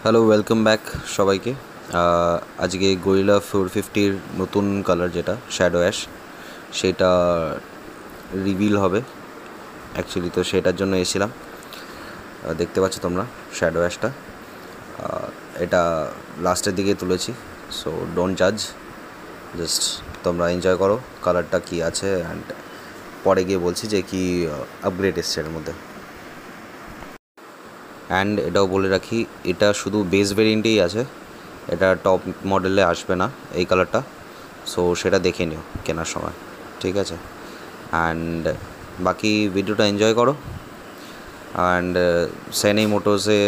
Hello, welcome back সবাইকে। আজকে gorilla 450-র নতুন কালার যেটা শ্যাডো অ্যাশ, সেটা রিভিল হবে অ্যাকচুয়ালি। তো সেটার জন্য এসেছিলাম। দেখতে পাচ্ছ তোমরা শ্যাডো অ্যাশটা, এটা লাস্টের দিকে তুলেছি। সো ডোন্ট জাজ, জাস্ট তোমরা এনজয় করো কালারটা কী আছে, অ্যান্ড পরে গিয়ে বলছি যে কি আপগ্রেড এসছে এর মধ্যে। অ্যান্ড এটাও বলে রাখি, এটা শুধু বেস ভেরিয়েন্টেই আছে, এটা টপ মডেলে আসবে না এই কালারটা। সো সেটা দেখে নিও কেনার সময়, ঠিক আছে? অ্যান্ড বাকি ভিডিওটা এনজয় করো। অ্যান্ড সেনেই মোটরসে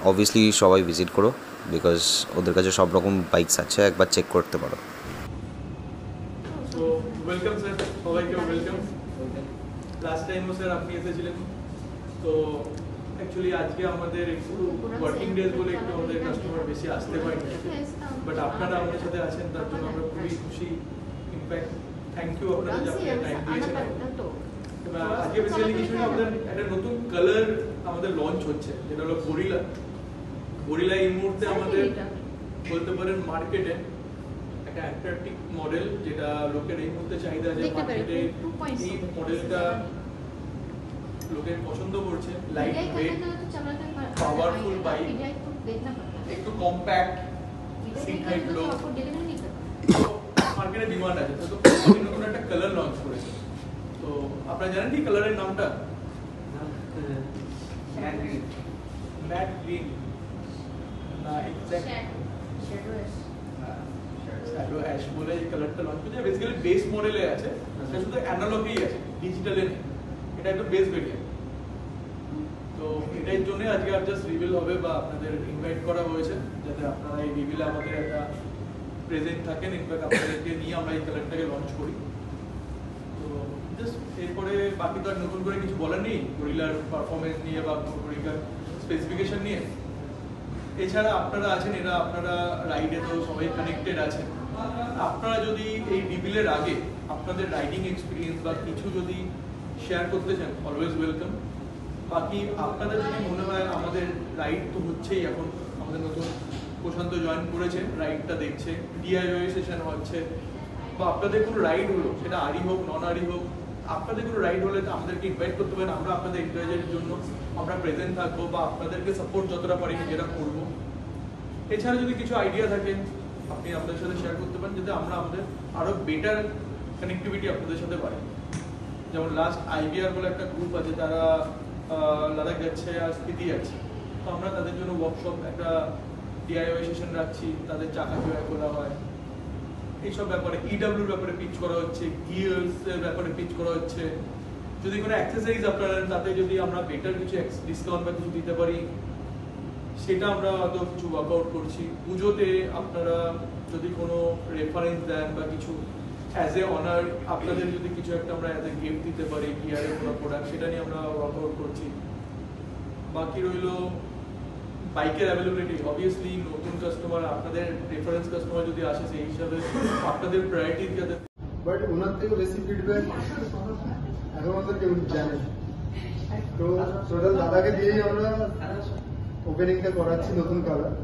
অবভিয়াসলি সবাই ভিজিট করো, বিকজ ওদের কাছে সব রকম বাইকস আছে, একবার চেক করতে পারো। সো ওয়েলকাম স্যার, সবাইকে ওয়েলকাম। লাস্ট টাইমও স্যার আপনি এসেছিলেন, তো অ্যাকচুয়ালি আজকে আমাদের একটু ওয়ার্কিং ডেজ বলে একটু আমাদের কাস্টমার বেশি আসতে পারেনি, বাট আপনারা আমাদের সাথে আছেন তার জন্য আমরা খুবই খুশি। ইনফ্যাক্ট থ্যাংক ইউ আপনারা যে আপনি টাইম দিয়েছেন। এবার আজকে বেসিক্যালি কিছু না, আমাদের একটা নতুন কালার আমাদের লঞ্চ হচ্ছে, যেটা হলো গরিলা। গরিলা এই মুহূর্তে আমাদের বলতে পারেন মার্কেটে একটা অ্যাট্রাকটিভ মডেল, যেটা লোকের এই মুহূর্তে চাহিদা আছে মার্কেটে। এই মডেলটা লোকের পছন্দ করছে। লাইট ওয়েট, পাওয়ারফুল বাইক, একটু কম্প্যাক্ট, সিট হাইট লো, মার্কেটে ডিমান্ড আছে। তো নতুন একটা কালার লঞ্চ করেছে। তো আপনারা জানেন কি কালারের নামটা? ম্যাট গ্রিন না, এক্স্যাক্ট শ্যাডো অ্যাশ বলে এই কালারটা লঞ্চ করেছে। বেসিক্যালি বেস মডেলে আছে, সেটা শুধু অ্যানালগই আছে, ডিজিটালে নেই। এটা একটা বেস ভেরিয়েন্ট। তো এটার জন্য আজকে আর জাস্ট রিভিল হবে, বা আপনাদের ইনভাইট করা হয়েছে যাতে আপনারা এই রিভিলে আমাদের একটা প্রেজেন্ট থাকেন। ইনফ্যাক্ট আপনাদেরকে নিয়ে আমরা এই কালারটাকে লঞ্চ করি। তো জাস্ট এরপরে বাকি তো আর নতুন করে কিছু বলার নেই গরিলার পারফরমেন্স নিয়ে বা গরিলার স্পেসিফিকেশন নিয়ে। এছাড়া আপনারা আছেন, এরা আপনারা রাইডে তো সবাই কানেক্টেড আছেন। আপনারা যদি এই রিভিলের আগে আপনাদের রাইডিং এক্সপিরিয়েন্স বা কিছু যদি শেয়ার করতে চান, অলওয়েজ ওয়েলকাম। বাকি আপনাদের যদি মনে হয় আমাদের রাইড তো হচ্ছেই, এখন আমাদের নতুন প্রশান্ত জয়েন করেছে, রাইডটা দেখছে, ডিআইওয়াই সেশন হচ্ছে, বা আপনাদের কোনো রাইড হলো, সেটা আরি হোক নন আরি হোক, আপনাদের কোনো রাইড হলে তো আমাদেরকে ইনভাইট করতে পারেন। আমরা আপনাদের এনকারেজের জন্য আমরা প্রেজেন্ট থাকবো, বা আপনাদেরকে সাপোর্ট যতটা পারি নিজেরা করবো। এছাড়া যদি কিছু আইডিয়া থাকে আপনি আপনাদের সাথে শেয়ার করতে পারেন, যাতে আমরা আমাদের আরো বেটার কানেক্টিভিটি আপনাদের সাথে পাই। যেমন লাস্ট আইবিআর বলে একটা গ্রুপ আছে, তারা লাদাখ যাচ্ছে আর স্পিতি যাচ্ছে। তো আমরা তাদের জন্য ওয়ার্কশপ, একটা ডিআইওয়াই সেশন রাখছি, তাদের চাকা কিভাবে করা হয় এইসব ব্যাপারে, ইডাব্লিউর ব্যাপারে পিচ করা হচ্ছে, গিয়ার্স এর ব্যাপারে পিচ করা হচ্ছে। যদি কোনো অ্যাক্সেসরিজ আপনারা তাতে যদি আমরা বেটার কিছু ডিসকাউন্ট বা কিছু দিতে পারি, সেটা আমরা হয়তো কিছু ওয়ার্কআউট করছি। পুজোতে আপনারা যদি কোনো রেফারেন্স দেন বা কিছু অ্যাজ এ অনার, আপনাদের যদি কিছু একটা আমরা অ্যাজ এ গিফট দিতে পারি গিয়ারের কোনো প্রোডাক্ট, সেটা নিয়ে আমরা ওয়ার্কআউট করছি। বাকি রইল বাইকের অ্যাভেলেবিলিটি। অবভিয়াসলি নতুন কাস্টমার, আপনাদের রেফারেন্স কাস্টমার যদি আসে, সেই হিসাবে আপনাদের প্রায়োরিটি যাতে। বাট ওনার থেকে বেশি ফিডব্যাক এখন আমাদের কেউ জানে। তো টোটাল দাদাকে দিয়েই আমরা ওপেনিংটা করাচ্ছি নতুন কালার।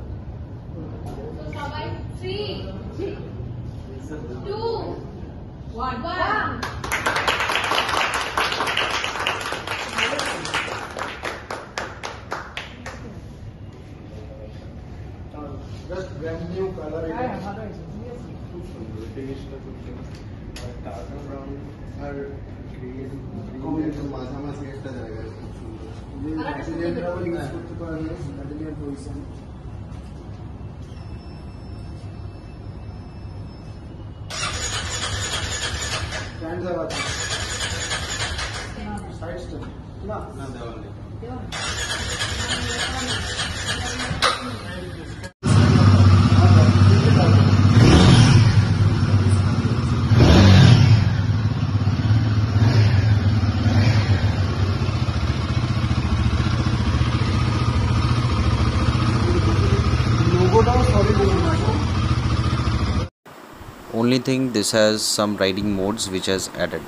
সবাই 3 2 1 জাস্ট ব্র্যান্ড নিউ কালার। আর মাঝামাঝি একটা জায়গায় খুব সুন্দর ইউজ করতে পারবে। পজিশন স্ট্যান্ড দেওয়া আছে, সাইড স্ট্যান্ড না দেওয়া নেই। Only thing, this has some riding modes which has added.